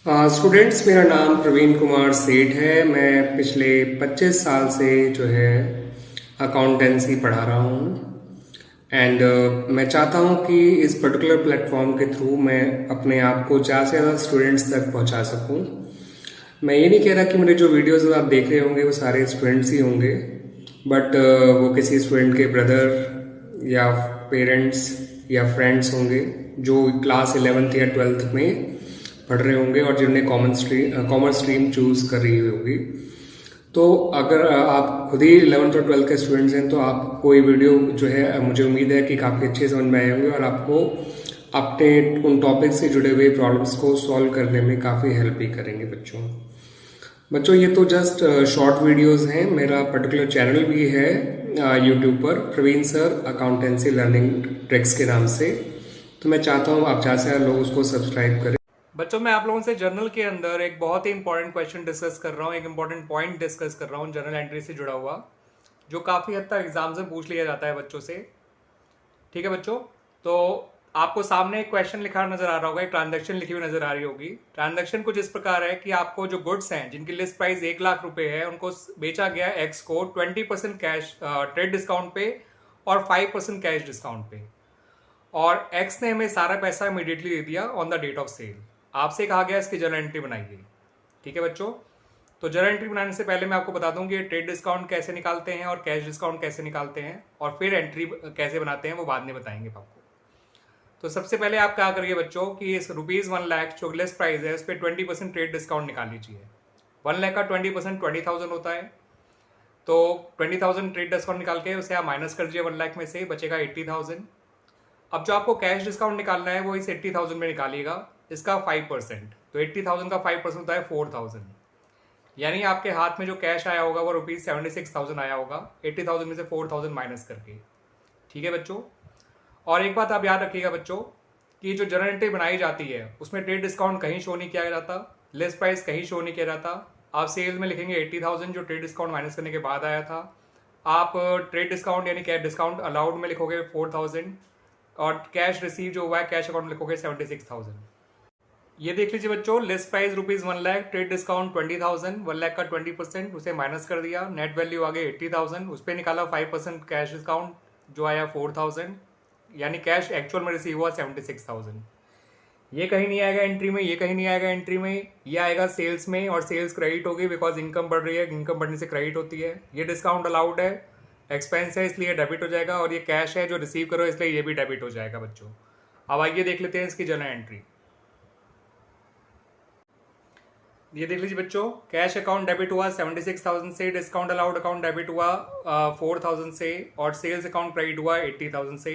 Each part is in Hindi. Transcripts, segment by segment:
स्टूडेंट्स, मेरा नाम प्रवीण कुमार सेठ है। मैं पिछले 25 साल से जो है अकाउंटेंसी पढ़ा रहा हूँ। एंड मैं चाहता हूँ कि इस पर्टिकुलर प्लेटफॉर्म के थ्रू मैं अपने आप को ज़्यादा से ज़्यादा स्टूडेंट्स तक पहुँचा सकूँ। मैं ये नहीं कह रहा कि मेरे जो वीडियोस आप देख रहे होंगे वो सारे स्टूडेंट्स ही होंगे, बट वो किसी स्टूडेंट के ब्रदर या पेरेंट्स या फ्रेंड्स होंगे जो क्लास 11th या 12th में पढ़ रहे होंगे और जिन्होंने कॉमर्स स्ट्रीम चूज कर रही होगी। तो अगर आप खुद ही 11th और 12th के स्टूडेंट्स हैं तो आपको ये वीडियो जो है, मुझे उम्मीद है कि काफ़ी अच्छे समझ में आए होंगे और आपको अपने उन टॉपिक से जुड़े हुए प्रॉब्लम्स को सॉल्व करने में काफ़ी हेल्प भी करेंगे। बच्चों ये तो जस्ट शॉर्ट वीडियोस हैं। मेरा पर्टिकुलर चैनल भी है यूट्यूब पर, Praveen sir accountancy learning tricks के नाम से। तो मैं चाहता हूँ आप ज़्यादा से ज़्यादा लोग उसको सब्सक्राइब करें। बच्चों, मैं आप लोगों से जर्नल के अंदर एक बहुत ही इंपॉर्टेंट क्वेश्चन डिस्कस कर रहा हूँ, एक इंपॉर्टेंट पॉइंट डिस्कस कर रहा हूँ जर्नल एंट्री से जुड़ा हुआ, जो काफ़ी हद तक एग्जाम से पूछ लिया जाता है बच्चों से। ठीक है बच्चों, तो आपको सामने एक क्वेश्चन लिखा नजर आ रहा होगा, एक ट्रांजैक्शन लिखी हुई नजर आ रही होगी। ट्रांजैक्शन कुछ इस प्रकार है कि आपको जो गुड्स हैं जिनकी लिस्ट प्राइस 1 लाख रुपए है, उनको बेचा गया एक्स को 20% कैश ट्रेड डिस्काउंट पे और 5% कैश डिस्काउंट पे, और एक्स ने हमें सारा पैसा इमीडिएटली दे दिया on the date of sale. आपसे कहा गया इसकी जर्नल एंट्री बनाइए। ठीक है बच्चों, तो जर्नल एंट्री बनाने से पहले मैं आपको बता दूं कि ट्रेड डिस्काउंट कैसे निकालते हैं और कैश डिस्काउंट कैसे निकालते हैं, और फिर एंट्री कैसे बनाते हैं वो बाद में बताएंगे आपको। तो सबसे पहले आप क्या करिए बच्चों कि इस ₹1,00,000 जो लिस्ट प्राइस है उस पर 20% ट्रेड डिस्काउंट निकाल लीजिए। 1 लाख का 20% 20,000 होता है, तो 20,000 ट्रेड डिस्काउंट निकाल के उसे आप माइनस कर दीजिए 1 लाख में से, बचेगा 80,000। अब जो आपको कैश डिस्काउंट निकालना है वो इस 80,000 में निकालिएगा, इसका 5%। तो 80,000 का 5% होता है 4,000, यानी आपके हाथ में जो कैश आया होगा वो ₹76,000 आया होगा 80,000 में से 4,000 माइनस करके। ठीक है बच्चों, और एक बात आप याद रखिएगा बच्चों कि जो जर्नल एंट्री बनाई जाती है उसमें ट्रेड डिस्काउंट कहीं शो नहीं किया जाता, लिस्ट प्राइस कहीं शो नहीं किया जाता। आप सेल्स में लिखेंगे 80,000 जो ट्रेड डिस्काउंट माइनस करने के बाद आया था। आप ट्रेड डिस्काउंट यानी कैश डिस्काउंट अलाउड में लिखोगे 4,000, और कैश रिसीव जो हुआ है कैश अकाउंट में लिखोगे 76,000। ये देख लीजिए बच्चों, list price ₹1,00,000, trade discount 20,000, 1 lakh का 20% उसे माइनस कर दिया, नेट वैल्यू आ गई 80,000, उस पर निकाला 5% कैश डिस्काउंट जो आया 4,000, यानी कैश एक्चुअल में रिसीव हुआ 76,000। ये कहीं नहीं आएगा एंट्री में, ये कहीं नहीं आएगा एंट्री में, ये आएगा सेल्स में, और सेल्स क्रेडिट होगी बिकॉज इनकम बढ़ रही है, इनकम बढ़ने से क्रेडिट होती है। ये डिस्काउंट अलाउड है, एक्सपेंस है इसलिए डेबिट हो जाएगा, और ये कैश है जो रिसीव करो इसलिए ये भी डेबिट हो जाएगा बच्चों। अब आइए देख लेते हैं इसकी जर्नल एंट्री। ये देख लीजिए बच्चों, कैश अकाउंट डेबिट हुआ 76,000 से, डिस्काउंट अलाउड अकाउंट डेबिट हुआ 4,000 से, और सेल्स अकाउंट क्रेडिट हुआ 80,000 से।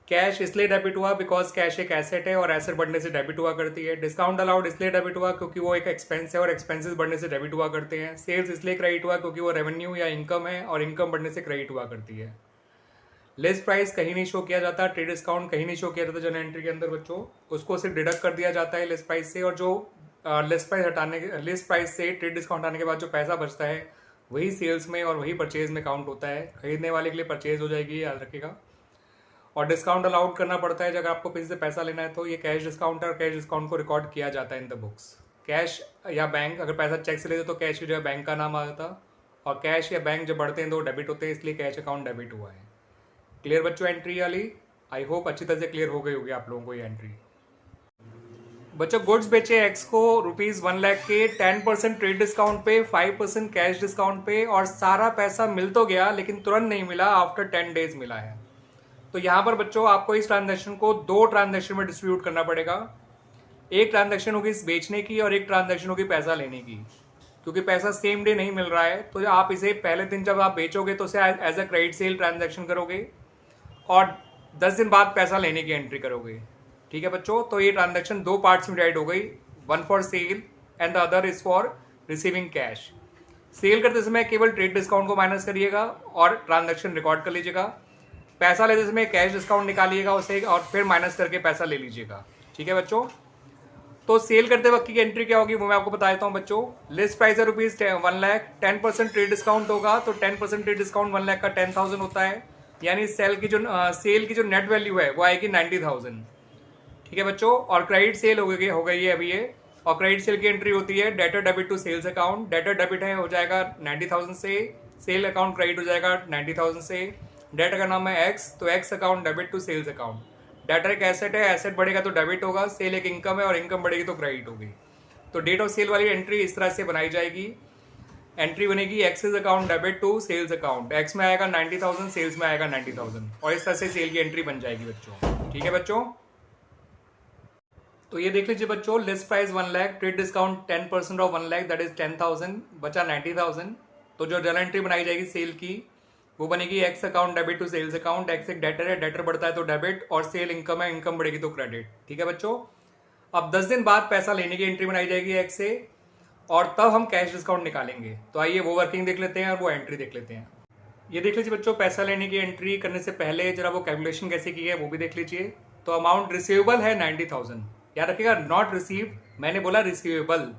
कैश इसलिए डेबिट हुआ बिकॉज कैश एक एसेट है और एसेट बढ़ने से डेबिट हुआ करती है। डिस्काउंट अलाउड इसलिए डेबिट हुआ क्योंकि वो एक एक्सपेंस है और एक्सपेंसेस बढ़ने से डेबिट हुआ करते हैं। सेल्स इसलिए क्रेडिट हुआ क्योंकि वो रेवेन्यू या इनकम है और इनकम बढ़ने से क्रेडिट हुआ करती है। लिस्ट प्राइस कहीं नहीं शो किया जाता, ट्रेड डिस्काउंट कहीं नहीं शो किया जाता जर्नल एंट्री के अंदर बच्चों, उसको सिर्फ डिडक्ट कर दिया जाता है लिस्ट प्राइस से, और जो लिस्ट प्राइस से ट्रेड डिस्काउंट आने के बाद जो पैसा बचता है वही सेल्स में और वही परचेज में काउंट होता है। खरीदने वाले के लिए परचेज हो जाएगी, याद रखिएगा। और डिस्काउंट अलाउड करना पड़ता है जब आपको किसी से पैसा लेना है तो। ये कैश डिस्काउंट है और कैश डिस्काउंट को रिकॉर्ड किया जाता है इन द बुक्स। कैश या बैंक, अगर पैसा चेक से लेते तो कैश की जगह बैंक का नाम आ जाता, और कैश या बैंक जब बढ़ते हैं तो डेबिट होते हैं, इसलिए कैश अकाउंट डेबिट हुआ है। क्लियर बच्चों एंट्री वाली? आई होप अच्छी तरह से क्लियर हो गई होगी आप लोगों को ये एंट्री। बच्चों, गुड्स बेचे एक्स को ₹1,00,000 के 10% ट्रेड डिस्काउंट पे, 5% कैश डिस्काउंट पे, और सारा पैसा मिल तो गया लेकिन तुरंत नहीं मिला, आफ्टर 10 डेज मिला है। तो यहाँ पर बच्चों आपको इस ट्रांजैक्शन को 2 ट्रांजैक्शन में डिस्ट्रीब्यूट करना पड़ेगा। एक ट्रांजैक्शन होगी इस बेचने की और एक ट्रांजैक्शन होगी पैसा लेने की। क्योंकि पैसा सेम डे नहीं मिल रहा है तो आप इसे पहले दिन जब आप बेचोगे तो उसे as a credit sale transaction करोगे, और 10 दिन बाद पैसा लेने की एंट्री करोगे। ठीक है बच्चों, तो ये ट्रांजैक्शन 2 पार्ट्स में डिवाइड हो गई, one for sale and the other is for receiving cash. Sale करते समय केवल ट्रेड डिस्काउंट को माइनस करिएगा और ट्रांजैक्शन रिकॉर्ड कर लीजिएगा। पैसा लेते समय कैश डिस्काउंट निकालिएगा उसे और फिर माइनस करके पैसा ले लीजिएगा। ठीक है बच्चों, तो सेल करते वक्त की एंट्री क्या होगी वो मैं आपको बता देता हूँ बच्चों। लिस्ट प्राइस है ₹1,00,000, 10% ट्रेड डिस्काउंट होगा तो 10% ट्रेड डिस्काउंट 1 लाख का 10,000 होता है, यानी सेल की जो नेट वैल्यू है वो आएगी 90,000। ठीक है बच्चों, और क्रेडिट सेल हो गई है अभी ये, और क्रेडिट सेल की एंट्री होती है debtor debit to sales account. Debtor debit है हो जाएगा 90,000 से, सेल अकाउंट क्रेडिट हो जाएगा 90,000 से। डेटर का नाम है एक्स, तो X account debit to sales account. Debtor एक एसेट है, एसेट बढ़ेगा तो डेबिट होगा। सेल एक इनकम है और इनकम बढ़ेगी तो क्रेडिट होगी। तो डेट ऑफ सेल वाली एंट्री इस तरह से बनाई जाएगी। एंट्री बनेगी X's account debit to sales account. X में आएगा 90,000, सेल्स में आएगा 90,000, और इस तरह से सेल की एंट्री बन जाएगी बच्चों। ठीक है बच्चों, तो ये देख लीजिए बच्चों, list price 1 lakh, trade discount 10% of 1 lakh that is 10,000, बचा 90,000। तो जो जर्नल एंट्री बनाई जाएगी सेल की वो बनेगी X account debit to sales account. X एक डेटर है, डेटर बढ़ता है तो डेबिट, और सेल इनकम है, इनकम बढ़ेगी तो क्रेडिट। ठीक है बच्चों, अब 10 दिन बाद पैसा लेने की एंट्री बनाई जाएगी एक्स से, और तब हम कैश डिस्काउंट निकालेंगे। तो आइए वो वर्किंग देख लेते हैं और वो एंट्री देख लेते हैं। ये देख लीजिए बच्चों, पैसा लेने की एंट्री करने से पहले जरा वो कैलकुलेशन कैसे की है वो भी देख लीजिए। तो अमाउंट रिसीवेबल है 90,000, याद रखिएगा नॉट रिसीव, मैंने बोला रिसीवेबल।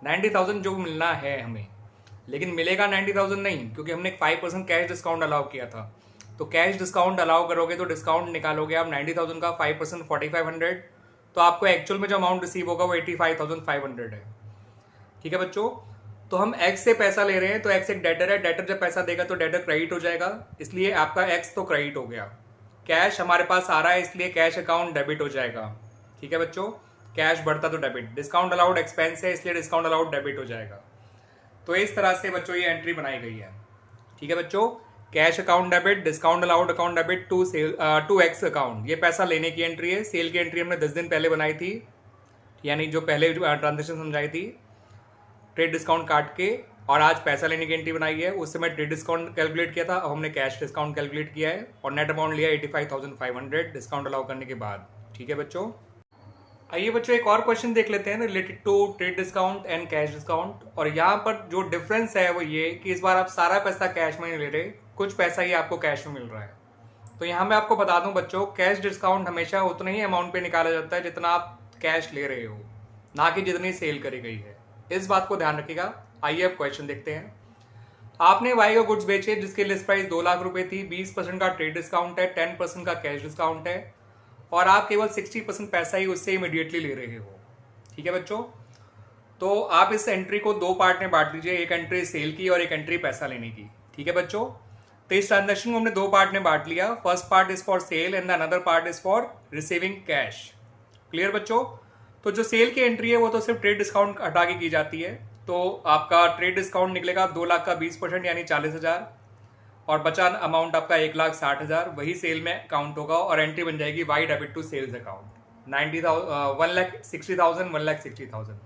90,000 जो मिलना है हमें, लेकिन मिलेगा 90,000 नहीं, क्योंकि हमने 5% कैश डिस्काउंट अलाउ किया था। तो कैश डिस्काउंट अलाउ करोगे तो डिस्काउंट निकालोगे आप 90,000 का 5% 4,500, तो आपको एक्चुअल में जो अमाउंट रिसीव होगा वो 85,500 है। ठीक है बच्चों, तो हम एक्स से पैसा ले रहे हैं, तो एक्स एक डेटर है, डेटर जब पैसा देगा तो डेटर क्रेडिट हो जाएगा, इसलिए आपका एक्स तो क्रेडिट हो गया। कैश हमारे पास आ रहा है, इसलिए कैश अकाउंट डेबिट हो जाएगा। ठीक है बच्चों, कैश बढ़ता तो डेबिट। डिस्काउंट अलाउड एक्सपेंस है, इसलिए डिस्काउंट अलाउड डेबिट हो जाएगा। तो इस तरह से बच्चों ये एंट्री बनाई गई है। ठीक है बच्चों, cash account debit, discount allowed account debit to sale to X account, ये पैसा लेने की एंट्री है। सेल की एंट्री हमने 10 दिन पहले बनाई थी, यानी जो पहले ट्रांजेक्शन समझाई थी ट्रेड डिस्काउंट काट के, और आज पैसा लेने की एंट्री बनाई है। उस समय ट्रेड डिस्काउंट कैलकुलेट किया था, अब हमने कैश डिस्काउंट कैलकुलेट किया है, और नेट अमाउंट लिया 85,500 डिस्काउंट अलाउ करने के बाद। ठीक है बच्चों, आइए बच्चों एक और क्वेश्चन देख लेते हैं related to trade discount and cash discount. और यहाँ पर जो डिफरेंस है वो ये कि इस बार आप सारा पैसा कैश में नहीं ले रहे, कुछ पैसा ही आपको कैश में मिल रहा है। तो यहाँ मैं आपको बता दूं बच्चों, कैश डिस्काउंट हमेशा उतना ही अमाउंट पे निकाला जाता है जितना आप कैश ले रहे हो, ना कि जितनी सेल करी गई है। इस बात को ध्यान रखिएगा। आइए अब क्वेश्चन देखते हैं। आपने वाई का गुड्स बेचे जिसकी लिस्ट प्राइस 2 लाख रुपए थी, 20% का ट्रेड डिस्काउंट है, 10% का कैश डिस्काउंट है, और आप केवल 60% पैसा ही उससे इमीडिएटली ले रहे हो। ठीक है बच्चों, तो आप इस एंट्री को 2 पार्ट में बांट लीजिए, एक एंट्री सेल की और एक एंट्री पैसा लेने की। ठीक है बच्चों, तो इस ट्रांजेक्शन को हमने 2 पार्ट में बांट लिया। First part is for sale and the another part is for receiving cash. Clear बच्चों, तो जो सेल की एंट्री है वो तो सिर्फ ट्रेड डिस्काउंट हटा के की जाती है। तो आपका ट्रेड डिस्काउंट निकलेगा 2 लाख का 20% यानी 40,000, और बचा अमाउंट आपका 1,60,000 वही सेल में काउंट होगा, और एंट्री बन जाएगी Y debit to sales account 1,60,000 1,60,000।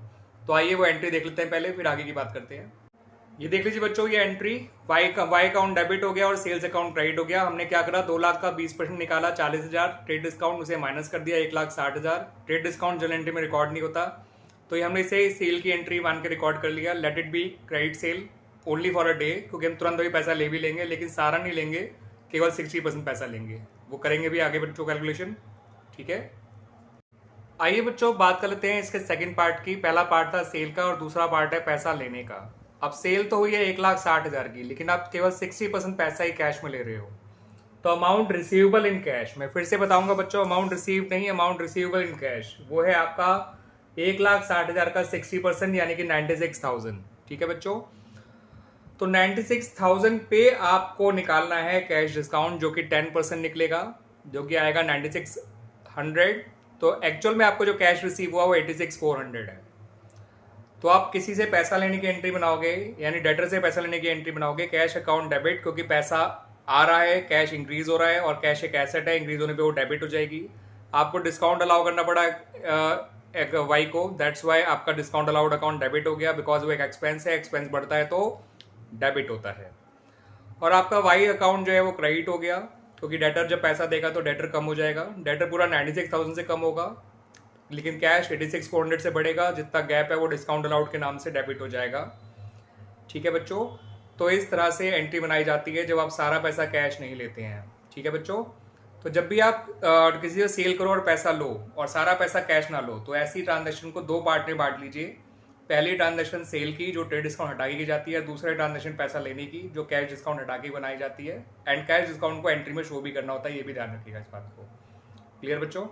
तो आइए वो एंट्री देख लेते हैं पहले, फिर आगे की बात करते हैं। ये देख लीजिए बच्चों, ये एंट्री वाई अकाउंट डेबिट हो गया और सेल्स अकाउंट क्रेडिट हो गया। हमने क्या करा, 2 लाख का 20% निकाला 40,000, ट्रेड डिस्काउंट उसे माइनस कर दिया 1,60,000। ट्रेड डिस्काउंट जनरल एंट्री में रिकॉर्ड नहीं होता, तो ये हमने इसे सेल की एंट्री मान के रिकॉर्ड कर लिया। Let it be credit sale only for a day, क्योंकि हम तुरंत भी पैसा ले भी लेंगे, लेकिन सारा नहीं लेंगे, केवल 60% पैसा लेंगे। वो करेंगे भी आगे बच्चों कैलकुलेशन। ठीक है, आइए बच्चों बात कर लेते हैं इसके सेकंड पार्ट की। पहला पार्ट था सेल का और दूसरा पार्ट है पैसा लेने का। अब सेल तो हुई है 1,60,000 की, लेकिन आप केवल 60% पैसा ही कैश में ले रहे हो। तो अमाउंट रिसीवेबल इन कैश, मैं फिर से बताऊंगा बच्चों, अमाउंट रिसीव नहीं, अमाउंट रिसीवेबल इन कैश वो है आपका 1,60,000 का 60% यानी कि 96,000। ठीक है बच्चों, तो 96,000 पे आपको निकालना है कैश डिस्काउंट, जो कि 10% निकलेगा, जो कि आएगा 96,100। तो एक्चुअल में आपको जो कैश रिसीव हुआ वो 86,400 है। तो आप किसी से पैसा लेने की एंट्री बनाओगे, यानी डेटर से पैसा लेने की एंट्री बनाओगे कैश अकाउंट डेबिट, क्योंकि पैसा आ रहा है, कैश इंक्रीज हो रहा है, और कैश एक एसेट है, इंक्रीज होने पे वो डेबिट हो जाएगी। आपको डिस्काउंट अलाउ करना पड़ा एक वाई को, दैट्स वाई आपका डिस्काउंट अलाउड अकाउंट डेबिट हो गया, बिकॉज वो एक एक्सपेंस है, एक्सपेंस बढ़ता है तो डेबिट होता है। और आपका वाई अकाउंट जो है वो क्रेडिट हो गया, क्योंकि डेटर जब पैसा देगा तो डेटर कम हो जाएगा। डेटर पूरा 96,000 से कम होगा, लेकिन कैश 86,400 से बढ़ेगा, जितना गैप है वो डिस्काउंट अलाउड के नाम से डेबिट हो जाएगा। ठीक है बच्चों, तो इस तरह से एंट्री बनाई जाती है जब आप सारा पैसा कैश नहीं लेते हैं। ठीक है बच्चों, तो जब भी आप किसी से सेल करो और पैसा लो और सारा पैसा कैश ना लो, तो ऐसी ट्रांजेक्शन को 2 पार्ट में बांट लीजिए। पहली ट्रांजेक्शन सेल की, जो ट्रेड डिस्काउंट हटा के की जाती है, दूसरी ट्रांजेक्शन पैसा लेने की, जो कैश डिस्काउंट हटा के बनाई जाती है। एंड कैश डिस्काउंट को एंट्री में शो भी करना होता है, ये भी ध्यान रखिएगा इस बात को। क्लियर बच्चों?